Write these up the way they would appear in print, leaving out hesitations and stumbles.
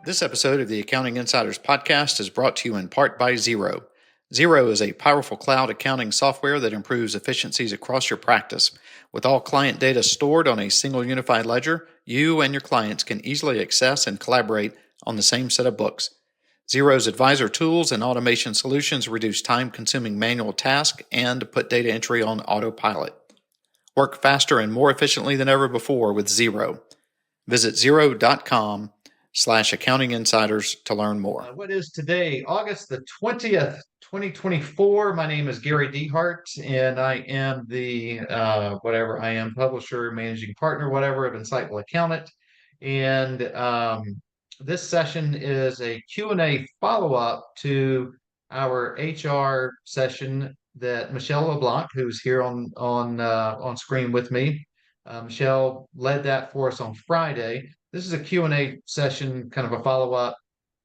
This episode of the Accounting Insiders podcast is brought to you in part by Xero. Xero is a powerful cloud accounting software that improves efficiencies across your practice. With all client data stored on a single unified ledger, you and your clients can easily access and collaborate on the same set of books. Xero's advisor tools and automation solutions reduce time-consuming manual tasks and put data entry on autopilot. Work faster and more efficiently than ever before with Xero. Visit xero.com/accounting insiders to learn more. What is today, August the 20th, 2024? My name is Gary DeHart, and I am the publisher, managing partner, whatever, of Insightful Accountant. And this session is a Q&A follow-up to our HR session that Michelle LeBlanc, who's here on screen with me, Michelle led that for us on Friday. This is a Q&A session, kind of a follow-up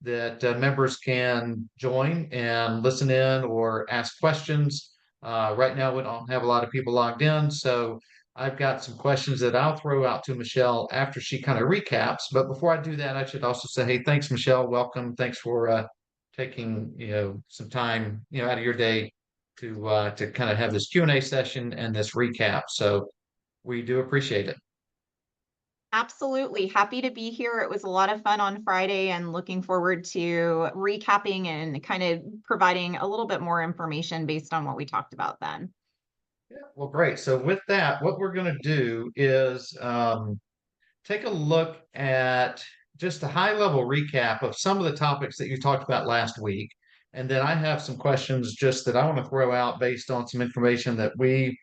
that members can join and listen in or ask questions. Right now, we don't have a lot of people logged in, so I've got some questions that I'll throw out to Michelle after she kind of recaps. But before I do that, I should also say, hey, thanks, Michelle. Welcome. Thanks for taking some time out of your day to kind of have this Q&A session and this recap. So we do appreciate it. Absolutely. Happy to be here. It was a lot of fun on Friday and looking forward to recapping and kind of providing a little bit more information based on what we talked about then. Yeah, well, great. So with that, what we're going to do is take a look at just a high-level recap of some of the topics that you talked about last week. And then I have some questions just that I want to throw out based on some information that we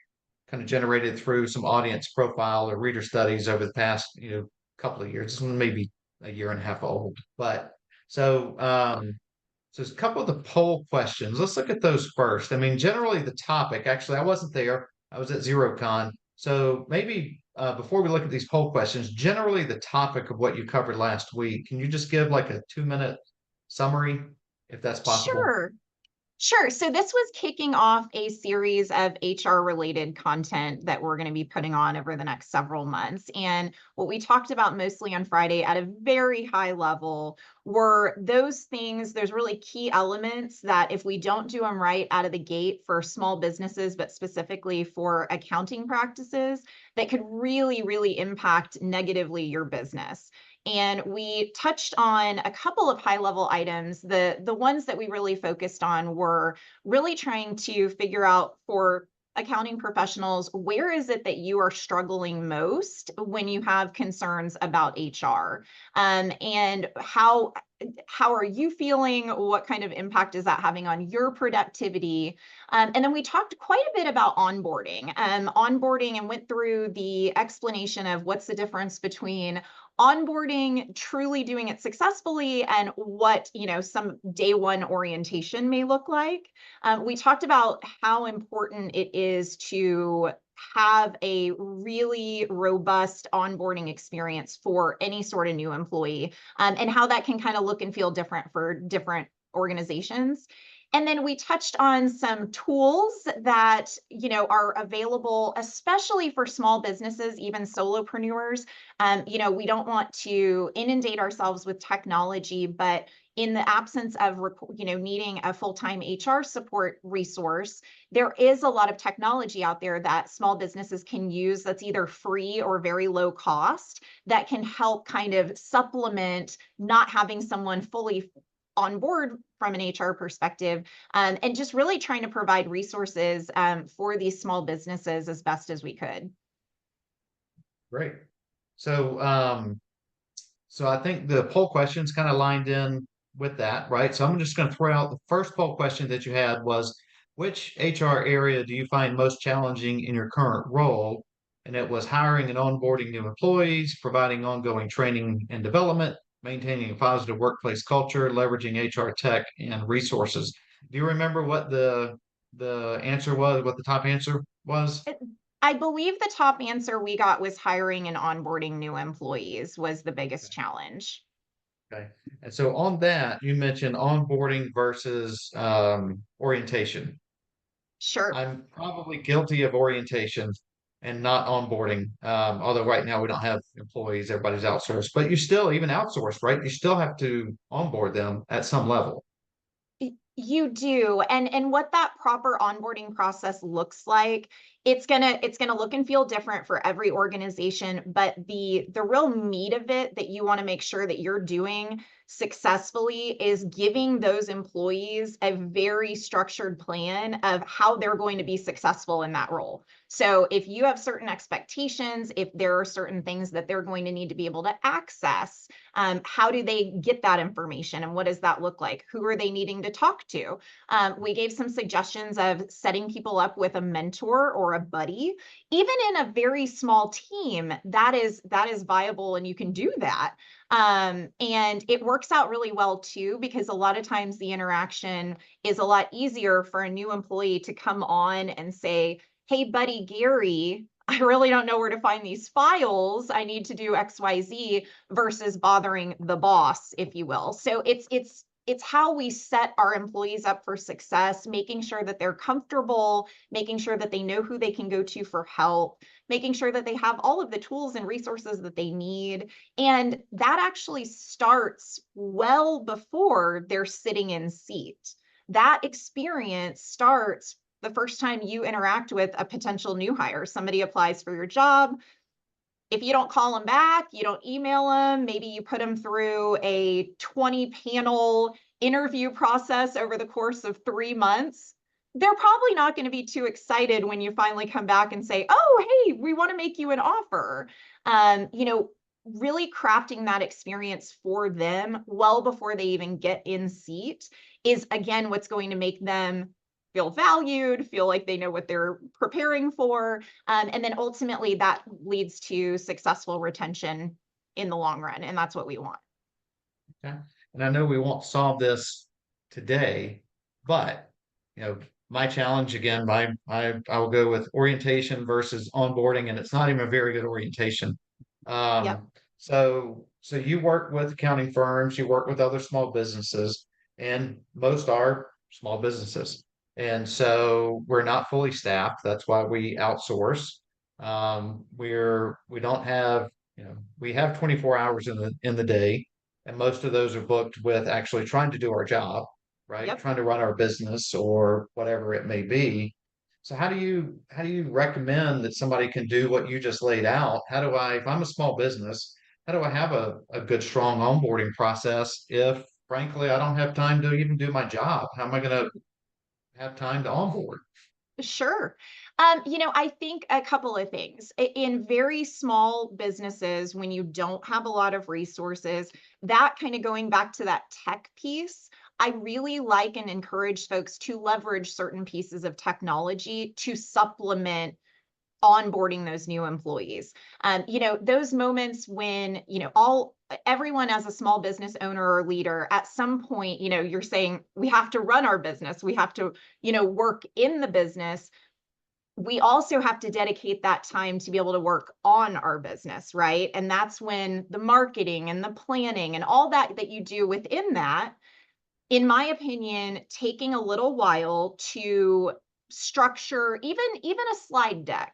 kind of generated through some audience profile or reader studies over the past couple of years. This one may be a year and a half old, but so there's a couple of the poll questions. Let's look at those first. I mean, generally the topic. Actually, I wasn't there. I was at XeroCon. So maybe before we look at these poll questions, generally the topic of what you covered last week. Can you just give like a 2-minute summary, if that's possible? Sure. So this was kicking off a series of HR related content that we're going to be putting on over the next several months. And what we talked about mostly on Friday at a very high level were those things, there's really key elements that if we don't do them right out of the gate for small businesses, but specifically for accounting practices, that could really, really impact negatively your business. And we touched on a couple of high-level items. The ones that we really focused on were really trying to figure out for accounting professionals, where is it that you are struggling most when you have concerns about HR? And how are you feeling? What kind of impact is that having on your productivity? And then we talked quite a bit about onboarding and went through the explanation of what's the difference between onboarding, truly doing it successfully, and what some day one orientation may look like. We talked about how important it is to have a really robust onboarding experience for any sort of new employee, and how that can kind of look and feel different for different organizations. And then we touched on some tools that, are available, especially for small businesses, even solopreneurs. We don't want to inundate ourselves with technology, but in the absence of, needing a full-time HR support resource, there is a lot of technology out there that small businesses can use that's either free or very low cost that can help kind of supplement not having someone fully on board from an HR perspective, and just really trying to provide resources for these small businesses as best as we could. Great. So, so I think the poll questions kind of lined in with that, right? So I'm just going to throw out the first poll question that you had was, which HR area do you find most challenging in your current role? And it was hiring and onboarding new employees, providing ongoing training and development, maintaining a positive workplace culture, leveraging HR tech and resources. Do you remember what the answer was, what the top answer was? I believe the top answer we got was hiring and onboarding new employees was the biggest challenge. Okay. And so on that, you mentioned onboarding versus orientation. Sure. I'm probably guilty of orientation. and not onboarding. Although right now we don't have employees, everybody's outsourced, but you still, even outsourced, right? You still have to onboard them at some level. You do. And what that proper onboarding process looks like, it's gonna look and feel different for every organization, but the real meat of it that you want to make sure that you're doing successfully is giving those employees a very structured plan of how they're going to be successful in that role. So if you have certain expectations, if there are certain things that they're going to need to be able to access, how do they get that information and what does that look like? Who are they needing to talk to? We gave some suggestions of setting people up with a mentor or a buddy. Even in a very small team, that is viable and you can do that. And it works out really well too, because a lot of times the interaction is a lot easier for a new employee to come on and say, hey, buddy Gary, I really don't know where to find these files. I need to do XYZ versus bothering the boss, if you will. So it's how we set our employees up for success, making sure that they're comfortable, making sure that they know who they can go to for help, making sure that they have all of the tools and resources that they need. And that actually starts well before they're sitting in seat. That experience starts the first time you interact with a potential new hire. Somebody applies for your job. If you don't call them back, you don't email them, maybe you put them through a 20 panel interview process over the course of 3 months, they're probably not going to be too excited when you finally come back and say, oh, hey, we want to make you an offer. You know, really crafting that experience for them well before they even get in seat is, again, what's going to make them feel valued, feel like they know what they're preparing for. And then ultimately that leads to successful retention in the long run. And that's what we want. Okay. And I know we won't solve this today, but you know, my challenge again, I will go with orientation versus onboarding, and it's not even a very good orientation. Yep. So you work with accounting firms, you work with other small businesses, and most are small businesses. And so we're not fully staffed. That's why we outsource. We don't have, we have 24 hours in the day, and most of those are booked with actually trying to do our job, right? Yep. Trying to run our business or whatever it may be. So how do you recommend that somebody can do what you just laid out? How do I, if I'm a small business, how do I have a good, strong onboarding process if frankly I don't have time to even do my job? How am I gonna have time to onboard? Sure. I think a couple of things. In very small businesses, when you don't have a lot of resources, that kind of going back to that tech piece, I really like and encourage folks to leverage certain pieces of technology to supplement onboarding those new employees. Those moments when, everyone as a small business owner or leader, at some point, you're saying we have to run our business, we have to, work in the business. We also have to dedicate that time to be able to work on our business, right? And that's when the marketing and the planning and all that you do within that, in my opinion, taking a little while to structure even a slide deck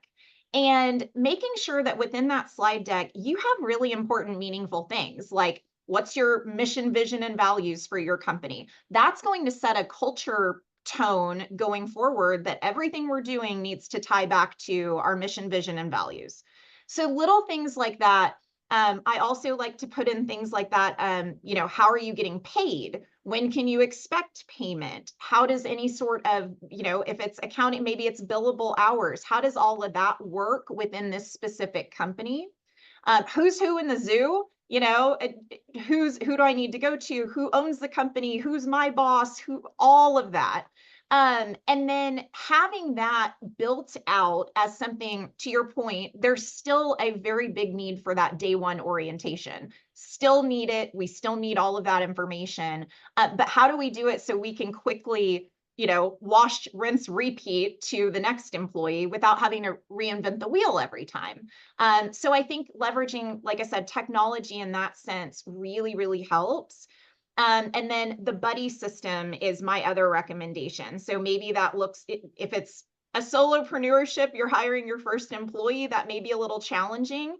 and making sure that within that slide deck you have really important meaningful things like what's your mission, vision, and values for your company. That's going to set a culture tone going forward that everything we're doing needs to tie back to our mission, vision, and values. So little things like that. I also like to put in things like that. How are you getting paid? When can you expect payment? How does any sort of, if it's accounting, maybe it's billable hours. How does all of that work within this specific company? Who's who in the zoo? Who do I need to go to? Who owns the company? Who's my boss? Who, all of that. And then having that built out as something, to your point, there's still a very big need for that day one orientation. Still need it. We still need all of that information. But how do we do it so we can quickly, wash, rinse, repeat to the next employee without having to reinvent the wheel every time? So I think leveraging, like I said, technology in that sense really, really helps. And then the buddy system is my other recommendation. So maybe that looks, if it's a solopreneurship, you're hiring your first employee, that may be a little challenging.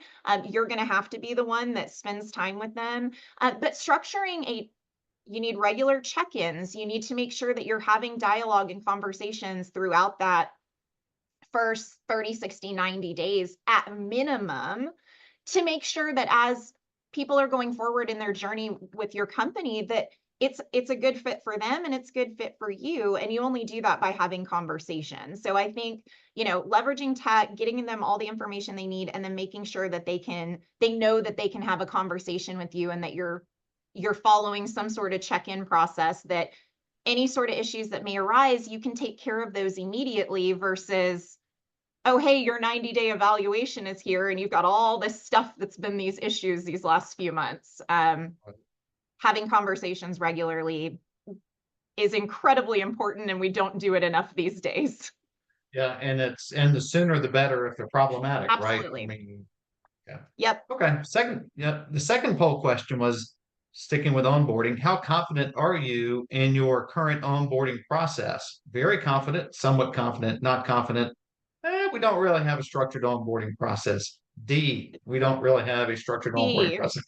You're going to have to be the one that spends time with them. But you need regular check-ins. You need to make sure that you're having dialogue and conversations throughout that first 30, 60, 90 days at minimum, to make sure that as people are going forward in their journey with your company, that it's a good fit for them and it's good fit for you. And you only do that by having conversations. So I think, leveraging tech, getting them all the information they need, and then making sure that they know that they can have a conversation with you, and that you're following some sort of check-in process, that any sort of issues that may arise, you can take care of those immediately, versus, oh, hey, your 90-day evaluation is here and you've got all this stuff that's been these issues these last few months. Having conversations regularly is incredibly important, and we don't do it enough these days. Yeah, and the sooner the better if they're problematic, right? I Absolutely. mean, yeah. Yep. Okay. The second poll question was, sticking with onboarding, how confident are you in your current onboarding process? Very confident, somewhat confident, not confident. We don't really have a structured onboarding process. D, we don't really have a structured onboarding D. process.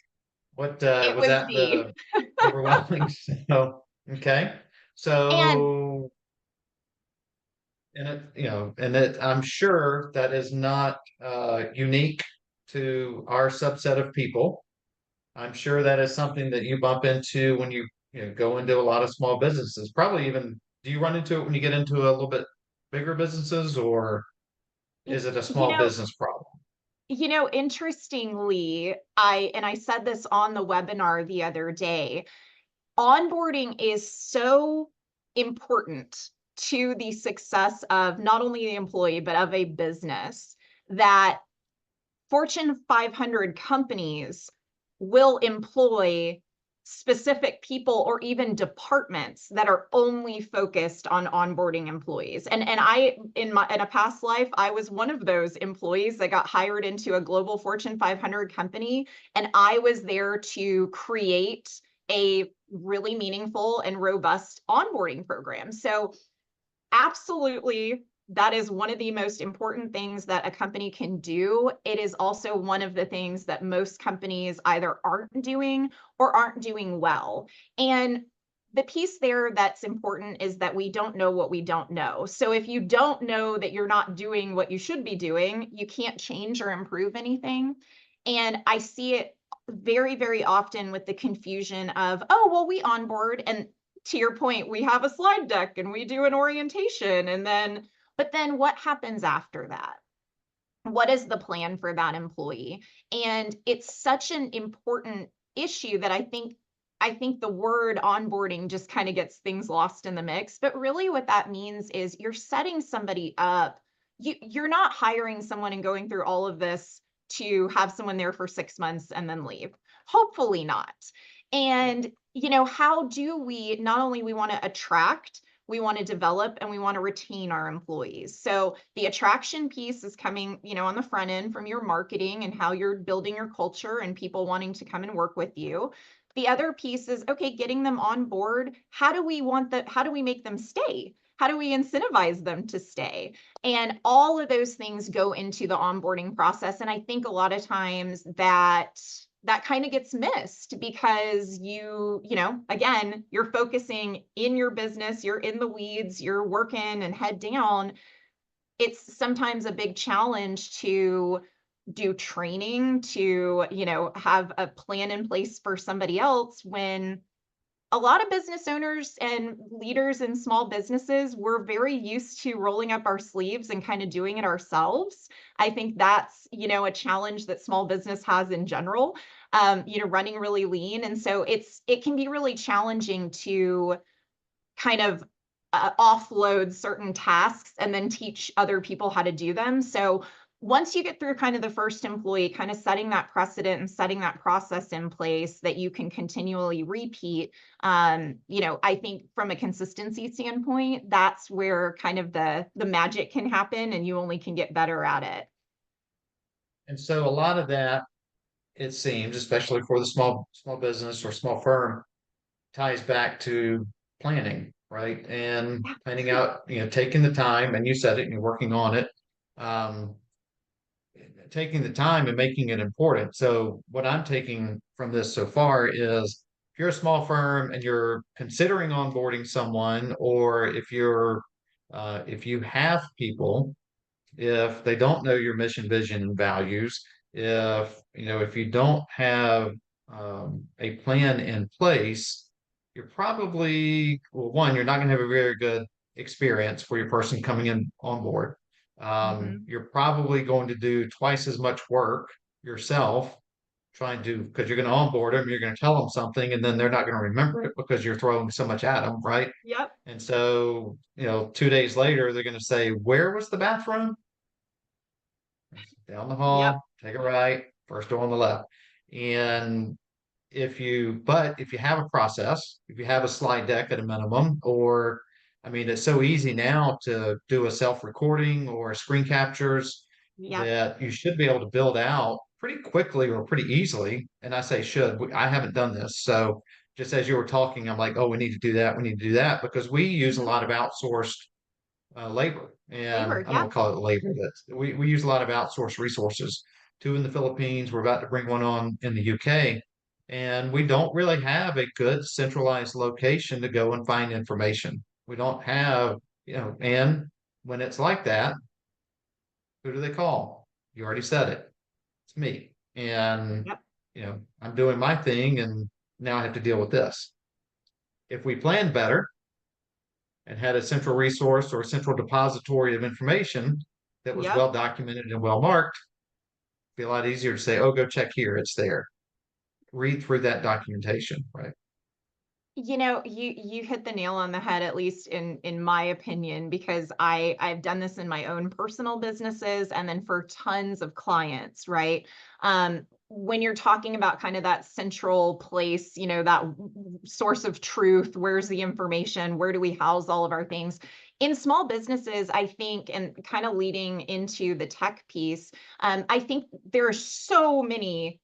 What It was was that D. the overwhelming? So, okay. And So, and it, I'm sure that is not unique to our subset of people. I'm sure that is something that you bump into when you go into a lot of small businesses. Probably even, do you run into it when you get into a little bit bigger businesses, or is it a you small know, business problem? interestingly, I said this on the webinar the other day, onboarding is so important to the success of not only the employee, but of a business, that Fortune 500 companies will employ specific people or even departments that are only focused on onboarding employees. And I, in a past life, I was one of those employees that got hired into a global Fortune 500 company, and I was there to create a really meaningful and robust onboarding program. So absolutely, that is one of the most important things that a company can do. It is also one of the things that most companies either aren't doing or aren't doing well. And the piece there that's important is that we don't know what we don't know. So if you don't know that you're not doing what you should be doing, you can't change or improve anything. And I see it very, very often with the confusion of, oh, well, we onboard, and to your point, we have a slide deck and we do an orientation, but then what happens after that? What is the plan for that employee? And it's such an important issue that I think the word onboarding just kind of gets things lost in the mix. But really what that means is you're setting somebody up. You're not hiring someone and going through all of this to have someone there for 6 months and then leave. Hopefully not. And how do we, not only we want to attract, we want to develop, and we want to retain our employees. So the attraction piece is coming, on the front end from your marketing and how you're building your culture and people wanting to come and work with you. The other piece is, okay, getting them on board. How do we make them stay? How do we incentivize them to stay? And all of those things go into the onboarding process. And I think a lot of times that kind of gets missed because again, you're focusing in your business, you're in the weeds, you're working and head down. It's sometimes a big challenge to do training, to, have a plan in place for somebody else, when a lot of business owners and leaders in small businesses, we're very used to rolling up our sleeves and kind of doing it ourselves. I think that's, a challenge that small business has in general, running really lean. And so it can be really challenging to kind of offload certain tasks and then teach other people how to do them. So once you get through kind of the first employee, kind of setting that precedent and setting that process in place that you can continually repeat, I think from a consistency standpoint, that's where kind of the magic can happen, and you only can get better at it. And so a lot of that, it seems, especially for the small business or small firm, ties back to planning. right? And planning out, taking the time, and you said it, and you're working on it. Um, Taking the time and making it important. So what I'm taking from this so far is if you're a small firm and you're considering onboarding someone, or if you have people, if they don't know your mission, vision, and values, if you don't have a plan in place, you're probably, well, one, you're not going to have a very good experience for your person coming in on board. Mhm. You're probably going to do twice as much work yourself trying to, because you're going to onboard them, you're going to tell them something, and then they're not going to remember it because you're throwing so much at them, right? Yep. And so, 2 days later, they're going to say, "Where was the bathroom?" Down the Yep. hall, take a right, first door on the left. And if you have a process, if you have a slide deck at a minimum, or I mean, it's so easy now to do a self-recording or screen captures Yep. that you should be able to build out pretty quickly or pretty easily. And I say should, I haven't done this. So just as you were talking, I'm like, oh, we need to do that. We need to do that because we use a Mhm. lot of outsourced labor. And Labor. I don't Yeah. want to call it labor, but we use a lot of outsourced resources. Two in the Philippines. We're about to bring one on in the UK. And we don't really have a good centralized location to go and find information. We don't have, and when it's like that, who do they call? You already said it. It's me. And, Yep. I'm doing my thing and now I have to deal with this. If we planned better, and had a central resource or a central depository of information that was Yep. well documented and well marked, it'd be a lot easier to say, oh, go check here, it's there. Read through that documentation, right? You hit the nail on the head, at least in my opinion, because I've done this in my own personal businesses and then for tons of clients, right? When you're talking about kind of that central place, that source of truth, where's the information? Where do we house all of our things? In small businesses, I think, and kind of leading into the tech piece, I think there are so many,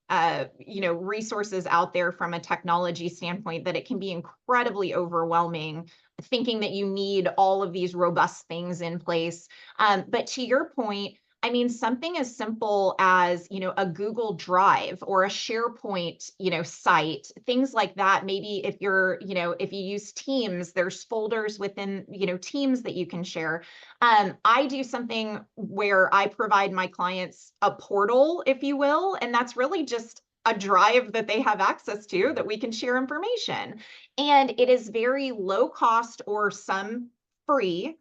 resources out there from a technology standpoint that it can be incredibly overwhelming thinking that you need all of these robust things in place. But to your point, I mean, something as simple as, a Google Drive or a SharePoint, site, things like that. Maybe if you use Teams, there's folders within, Teams that you can share. I do something where I provide my clients a portal, if you will, and that's really just a drive that they have access to that we can share information. And it is very low cost or some free.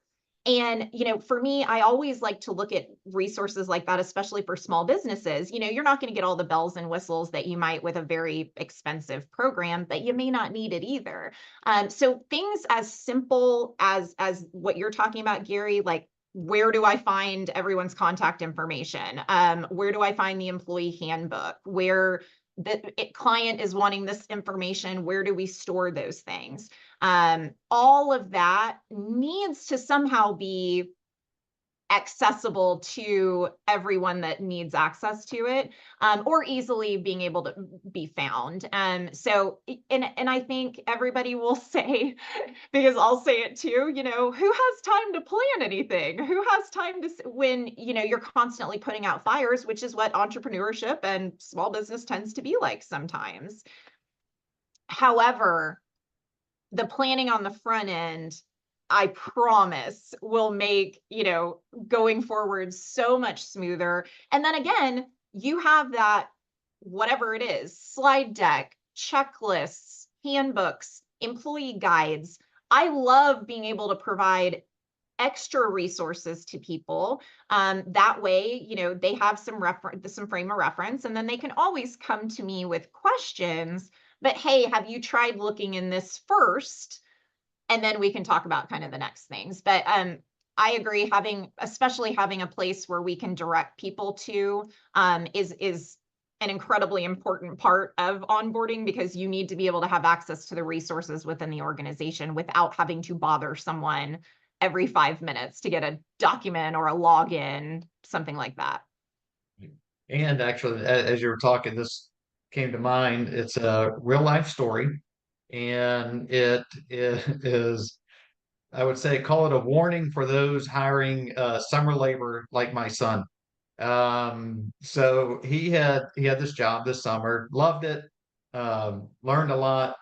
And, for me, I always like to look at resources like that, especially for small businesses. You're not going to get all the bells and whistles that you might with a very expensive program, but you may not need it either. So things as simple as what you're talking about, Gary, like where do I find everyone's contact information? Where do I find the employee handbook? Where the client is wanting this information, where do we store those things? All of that needs to somehow be accessible to everyone that needs access to it, or easily being able to be found. And I think everybody will say, because I'll say it too, who has time to plan anything? Who has time to, when, you're constantly putting out fires, which is what entrepreneurship and small business tends to be like sometimes. However, the planning on the front end, I promise, will make, going forward so much smoother. And then again, you have that, whatever it is, slide deck, checklists, handbooks, employee guides. I love being able to provide extra resources to people. That way, they have some frame of reference, and then they can always come to me with questions. But hey, have you tried looking in this first? And then we can talk about kind of the next things. But I agree, especially having a place where we can direct people to, is an incredibly important part of onboarding, because you need to be able to have access to the resources within the organization without having to bother someone every 5 minutes to get a document or a login, something like that. And actually, as you were talking, this came to mind. It's a real life story, and it is I would say call it a warning for those hiring summer labor like my son. So he had this job this summer, loved it, learned a lot.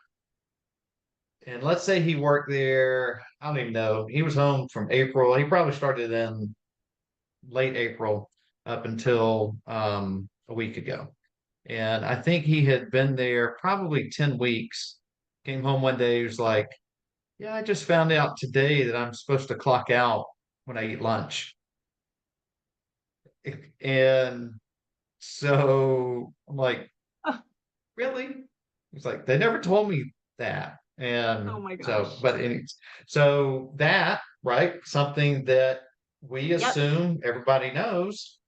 And let's say he worked there, I don't even know. He was home from April. He probably started in late April up until a week ago. And I think he had been there probably 10 weeks. Came home one day, he was like, yeah, I just found out today that I'm supposed to clock out when I eat lunch. And so I'm like, Oh, really? He's like, they never told me that. oh And my so, gosh. but so that, right? Something that we Yep. assume everybody knows.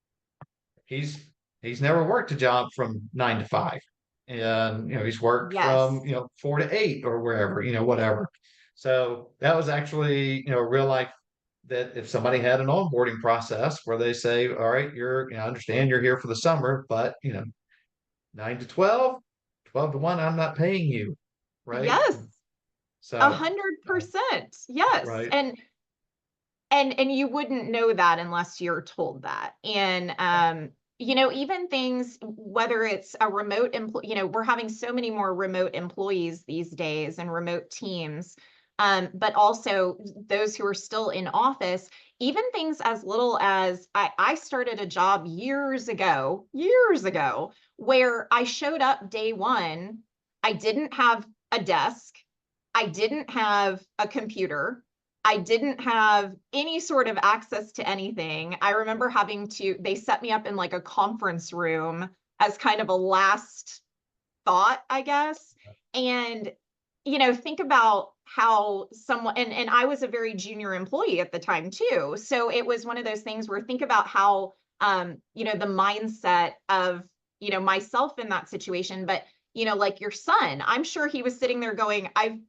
He's he's never worked a job from 9 to 5. And he's worked from Yes. 4 to 8 or wherever, whatever. So that was actually, real life that if somebody had an onboarding process where they say, all right, I understand you're here for the summer, but 9 to 12, 12 to 1, I'm not paying you. Right. Yes. A So, hundred percent. Yes. right. And you wouldn't know that unless you're told that. And even things, whether it's a remote employee, we're having so many more remote employees these days and remote teams. But also those who are still in office, even things as little as I started a job years ago, where I showed up day one. I didn't have a desk. I didn't have a computer. I didn't have any sort of access to anything. I remember they set me up in like a conference room as kind of a last thought, I guess. And, think about how someone, and I was a very junior employee at the time too. So it was one of those things where think about how, the mindset of, myself in that situation. But, like your son, I'm sure he was sitting there going, I've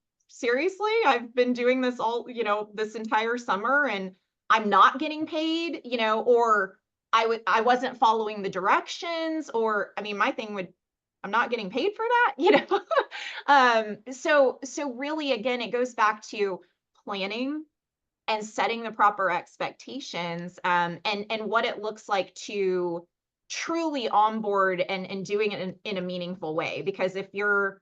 been doing this all, this entire summer and I'm not getting paid, or I wasn't following the directions, or I mean, my thing would, I'm not getting paid for that. So really, again, it goes back to planning and setting the proper expectations, and what it looks like to truly onboard and doing it in a meaningful way. Because if you're,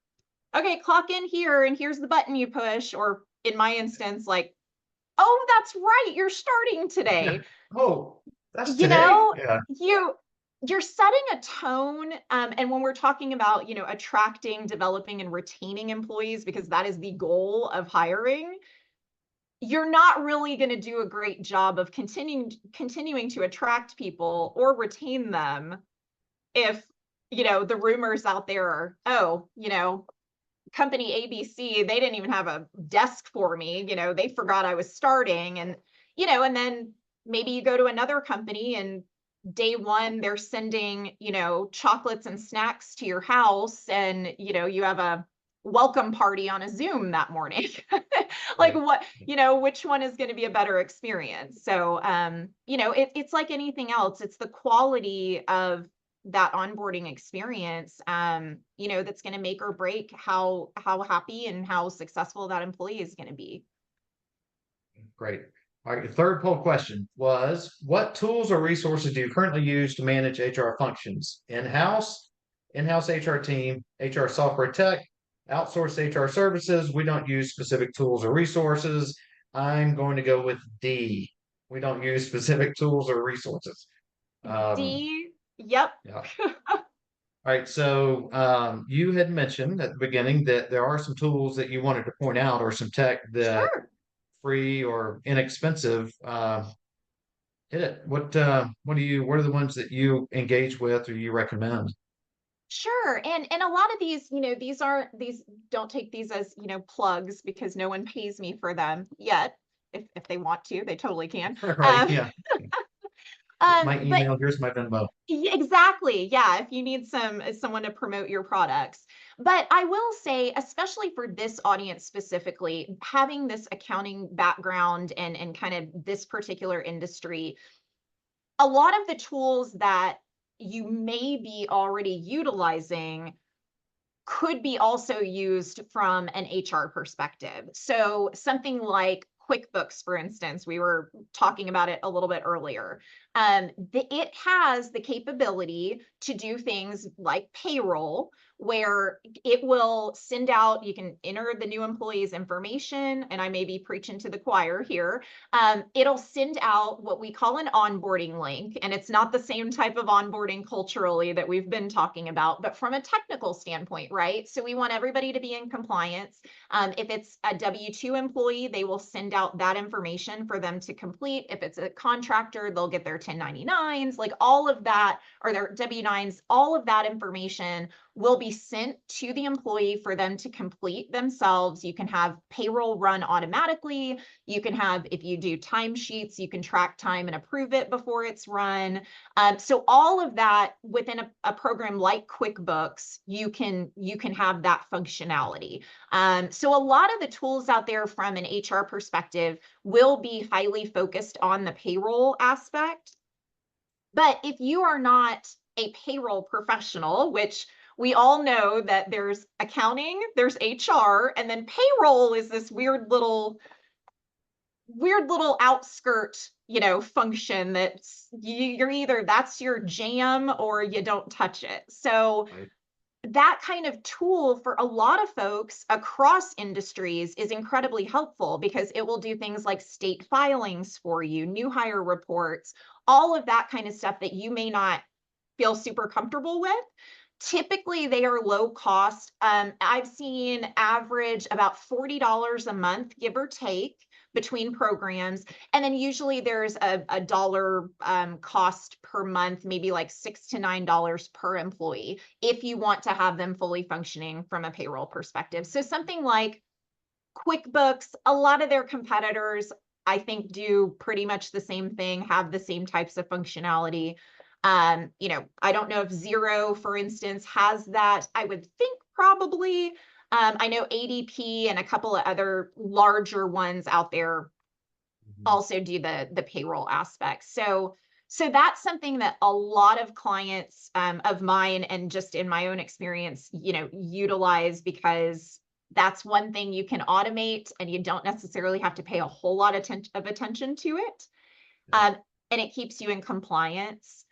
okay, clock in here and here's the button you push, or in my instance, like, oh, that's right, you're starting Yeah. today. Oh, that's You today. know, Yeah. you you're setting a tone, and when we're talking about, attracting, developing, and retaining employees, because that is the goal of hiring, you're not really going to do a great job of continuing to attract people or retain them if the rumors out there are, oh, company ABC, they didn't even have a desk for me. They forgot I was starting. And then maybe you go to another company and day one, they're sending, chocolates and snacks to your house. And, you have a welcome party on a Zoom that morning. Like Right. what, which one is going to be a better experience? So, it's like anything else. It's the quality of that onboarding experience, that's going to make or break how happy and how successful that employee is going to be. Great. All right. Your third poll question was, what tools or resources do you currently use to manage HR functions? In-house HR team, HR software tech, outsourced HR services. We don't use specific tools or resources. I'm going to go with D. We don't use specific tools or resources. Um, D, yep. yeah. All right. So you had mentioned at the beginning that there are some tools that you wanted to point out or some tech that Sure. free or inexpensive. Hit it. What are the ones that you engage with or you recommend? Sure. And a lot of these, these don't take these as, plugs, because no one pays me for them yet. If they want to, they totally can. Right. Yeah. Here's my But email. Here's my Venmo. Exactly. Yeah, if you need someone to promote your products. But I will say, especially for this audience specifically, having this accounting background and kind of this particular industry, a lot of the tools that you may be already utilizing could be also used from an HR perspective. So something like QuickBooks, for instance, we were talking about it a little bit earlier. It has the capability to do things like payroll, where it will send out, you can enter the new employee's information, and I may be preaching to the choir here. It'll send out what we call an onboarding link, and it's not the same type of onboarding culturally that we've been talking about, but from a technical standpoint, right? So we want everybody to be in compliance. If it's a W-2 employee, they will send out that information for them to complete. If it's a contractor, they'll get their 1099s, like all of that, or their W-9s, all of that information will be sent to the employee for them to complete themselves. You can have payroll run automatically. You can have, if you do timesheets, you can track time and approve it before it's run. So all of that within a program like QuickBooks, you can have that functionality. So a lot of the tools out there from an HR perspective will be highly focused on the payroll aspect. But if you are not a payroll professional, which we all know that there's accounting, there's HR, and then payroll is this weird little outskirt, function that's you're either that's your jam or you don't touch it. So Right. that kind of tool for a lot of folks across industries is incredibly helpful because it will do things like state filings for you, new hire reports, all of that kind of stuff that you may not feel super comfortable with. Typically, they are low cost. I've seen average about $40 a month, give or take, between programs. And then usually there's a dollar cost per month, maybe like $6 to $9 per employee, if you want to have them fully functioning from a payroll perspective. So something like QuickBooks, a lot of their competitors, I think, do pretty much the same thing, have the same types of functionality. I don't know if Zero, for instance, has that. I would think probably. I know ADP and a couple of other larger ones out there Mhm. also do the payroll aspect. So that's something that a lot of clients of mine, and just in my own experience, utilize, because that's one thing you can automate and you don't necessarily have to pay a whole lot of attention to it. Yeah. And it keeps you in compliance.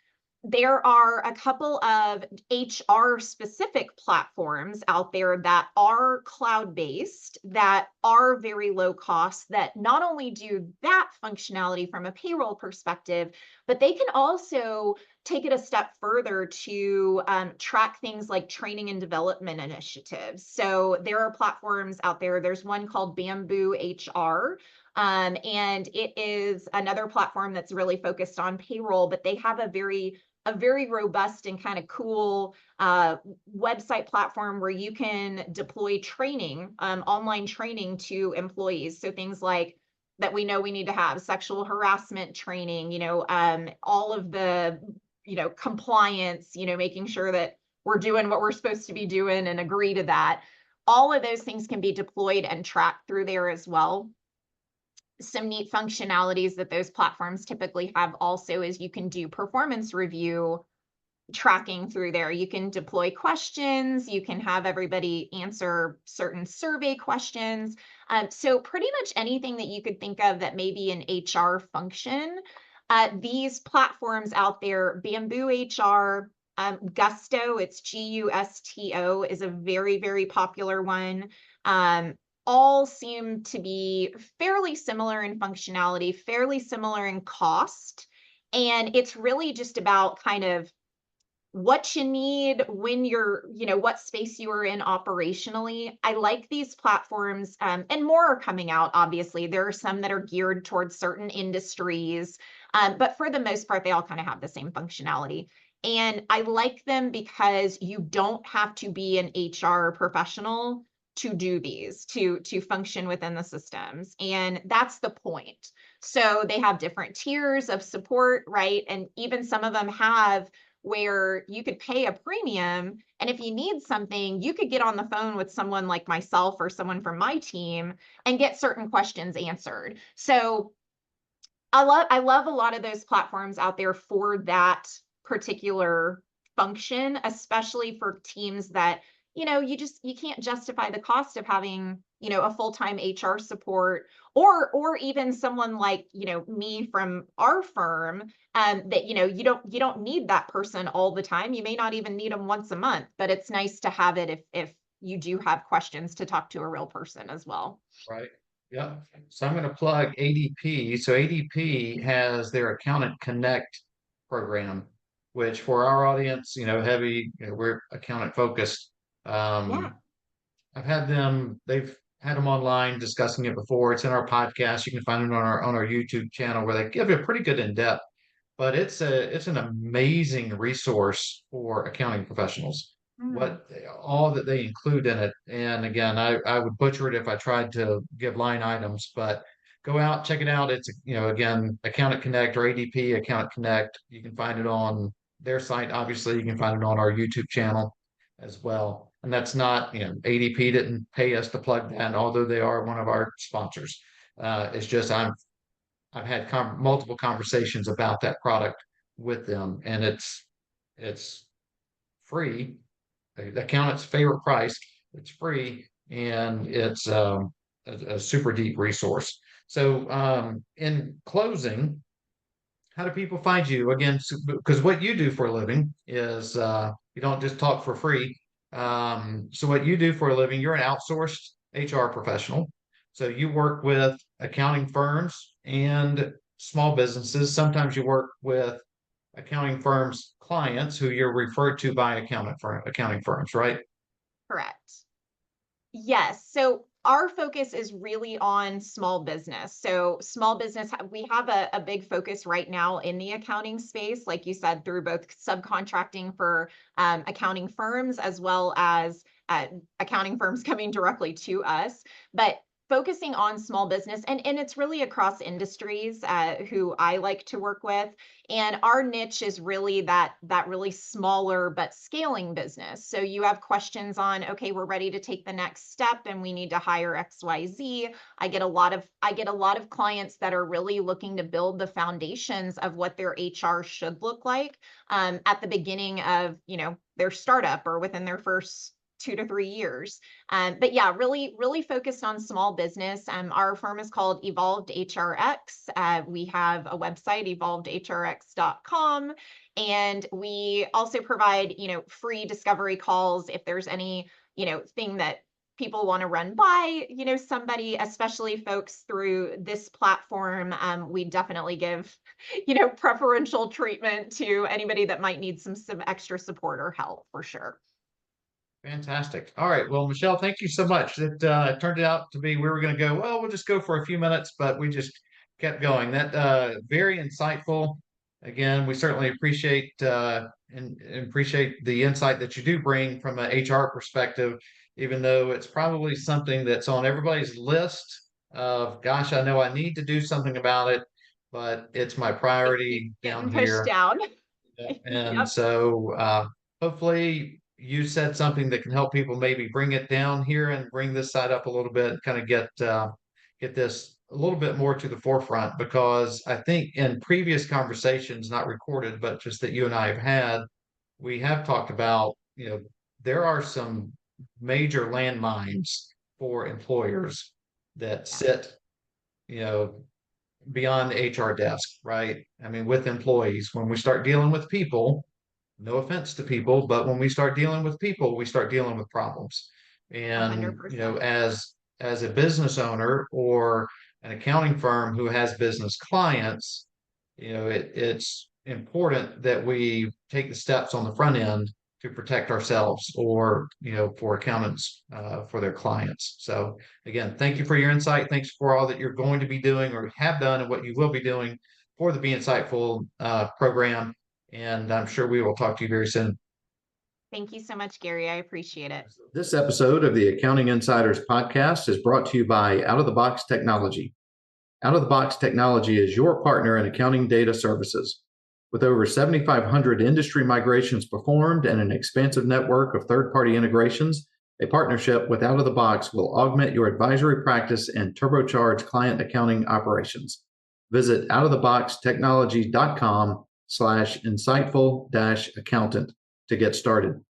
There are a couple of HR specific platforms out there that are cloud based, that are very low cost, that not only do that functionality from a payroll perspective, but they can also take it a step further to track things like training and development initiatives. So there are platforms out there. There's one called BambooHR. And it is another platform that's really focused on payroll, but they have a very robust and kind of cool website platform where you can deploy training, online training to employees. So things like that we know we need to have sexual harassment training, all of the, compliance, making sure that we're doing what we're supposed to be doing and agree to that. All of those things can be deployed and tracked through there as well. Some neat functionalities that those platforms typically have also is you can do performance review tracking through there. You can deploy questions, you can have everybody answer certain survey questions. So pretty much anything that you could think of that may be an HR function. These platforms out there, Bamboo HR, Gusto, it's Gusto, is a very, very popular one. All seem to be fairly similar in functionality, fairly similar in cost. And it's really just about kind of what you need when you're, what space you are in operationally. I like these platforms, and more are coming out, obviously. There are some that are geared towards certain industries, but for the most part, they all kind of have the same functionality. And I like them because you don't have to be an HR professional to do these, to function within the systems. And that's the point. So they have different tiers of support, right? And even some of them have where you could pay a premium, and if you need something, you could get on the phone with someone like myself or someone from my team and get certain questions answered. So I love a lot of those platforms out there for that particular function, especially for teams that, you can't justify the cost of having, a full-time HR support, or even someone like, me from our firm, that, you don't need that person all the time. You may not even need them once a month, but it's nice to have it if you do have questions to talk to a real person as well. Right. Yeah. So I'm going to plug ADP. So ADP has their Accountant Connect program, which for our audience, we're accountant focused. Yeah. They've had them online discussing it before. It's in our podcast. You can find it on our YouTube channel where they give it a pretty good in-depth, but it's an amazing resource for accounting professionals. Mm. What all that they include in it. And again, I would butcher it if I tried to give line items, but go out, check it out. It's, again, Accountant Connect or ADP Accountant Connect. You can find it on their site. Obviously, you can find it on our YouTube channel as well. And that's not, ADP didn't pay us to plug that, although they are one of our sponsors. It's just I've had multiple conversations about that product with them, and it's free. The accountant's favorite price. It's free, and it's a super deep resource. So, in closing, how do people find you again? Because what you do for a living is you don't just talk for free. So what you do for a living, you're an outsourced HR professional. So you work with accounting firms and small businesses. Sometimes you work with accounting firms clients who you're referred to by accounting firms, right? Correct. Yes. So our focus is really on small business. So small business, we have a big focus right now in the accounting space, like you said, through both subcontracting for accounting firms as well as accounting firms coming directly to us. But focusing on small business, and it's really across industries who I like to work with. And our niche is really that really smaller but scaling business. So you have questions on, okay, we're ready to take the next step and we need to hire XYZ. I get a lot of clients that are really looking to build the foundations of what their HR should look like at the beginning of, their startup or within their first 2 to 3 years. But yeah, really focused on small business. Our firm is called Evolved HRX. We have a website, evolvedhrx.com. And we also provide, free discovery calls if there's any, thing that people want to run by, somebody, especially folks through this platform. We definitely give, preferential treatment to anybody that might need some extra support or help for sure. Fantastic. All right. Well, Michelle, thank you so much. It turned out to be we were going to go, well, we'll just go for a few minutes, but we just kept going. That very insightful. Again, we certainly appreciate and appreciate the insight that you do bring from an HR perspective, even though it's probably something that's on everybody's list of, gosh, I know I need to do something about it, but it's my priority down Getting pushed here. down. And Yep. so hopefully you said something that can help people maybe bring it down here and bring this side up a little bit, kind of get this a little bit more to the forefront, because I think in previous conversations, not recorded, but just that you and I have had, we have talked about, there are some major landmines for employers that sit, you know, beyond the HR desk, right? I mean, with employees, when we start dealing with people, no offense to people, but when we start dealing with people, we start dealing with problems. And, 100%. as a business owner or an accounting firm who has business clients, it's important that we take the steps on the front end to protect ourselves or, for accountants, for their clients. So again, thank you for your insight. Thanks for all that you're going to be doing or have done and what you will be doing for the Be Insightful program. And I'm sure we will talk to you very soon. Thank you so much, Gary. I appreciate it. This episode of the Accounting Insiders podcast is brought to you by Out of the Box Technology. Out of the Box Technology is your partner in accounting data services. With over 7,500 industry migrations performed and an expansive network of third-party integrations, a partnership with Out of the Box will augment your advisory practice and turbocharge client accounting operations. Visit outoftheboxtechnology.com/insightful-accountant to get started.